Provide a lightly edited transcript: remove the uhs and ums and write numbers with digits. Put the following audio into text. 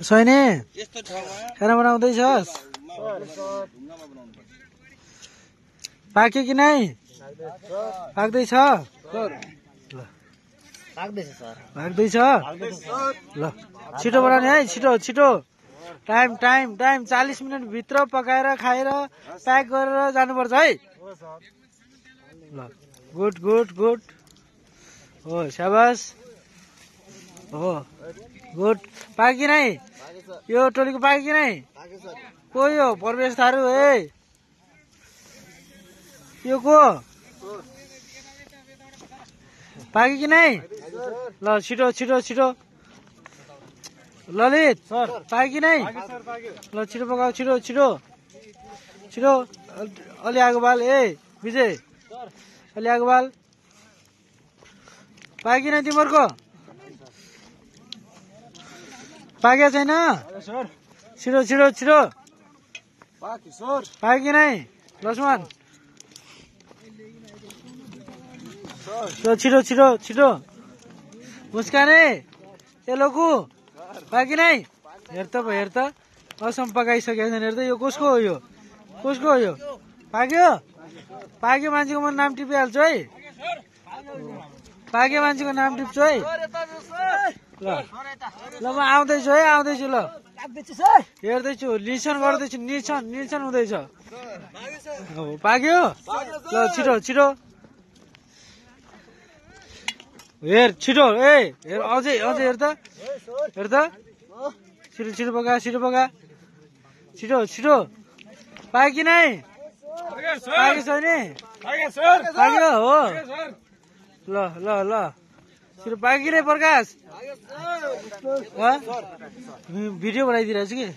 सैने खाना बनाउँदैछस्? पाक्यो कि नै? पाक्दैछ? पाक्दैछ? ल छिटो बनाउने है, छिटो छिटो। टाइम टाइम टाइम 40 मिनट भित्र पकाएर खाएर प्याक गरेर जानुपर्छ है। ल गुड गुड गुड हो, शाबास हो, गुड। पाक्यो कि नै? यो टोलीको पाक्यो कि नै? को यो प्रवेश थारू? ए यो को? पाक्यो कि नै? ल छिटो छिटो छिटो। ललित पाक्यो कि नै? ल छिटो पकाऊ, छिटो छिटो छिटो। अलि आगो बाल। ए विजय अलि आगो बाल। पाक्यो कि नै तिमीहरूको? पाक्यो छैन? छिटो छिटो छिटो। पाक्यो कि नै लक्ष्मण? छिटो छिटो छिटो। मुस्काने ए लोकु पाक्यो कि नै? हेर त हेर त, असम पकाइसकेको छैन। हेर त यो कसको हो? यो कसको हो? यो पाक्यो? पाक्यो मान्छेको म नाम टिपिहाल्छु है। पाक्यो मान्छेको नाम टिप्छु है। ल ल म आउँदैछु है, आउँदैछु। ल हेर्दैछु, निरीक्षण गर्दैछु, निरीक्षण निरीक्षण हुँदैछ। पाक्यो? ल छिटो छिटो हेर, छिटो। ए हेर, अझै अझै हेर त, हेर त। छिटो छिटो पका, छिटो पका, छिटो छिटो। पाक्यो कि नै? पाक्यो छैन? पाक्यो हो। ल ल ल छिटो। पाक्यो कि नै प्रकाश? भिडियो बनाइदिइरहेको छु कि।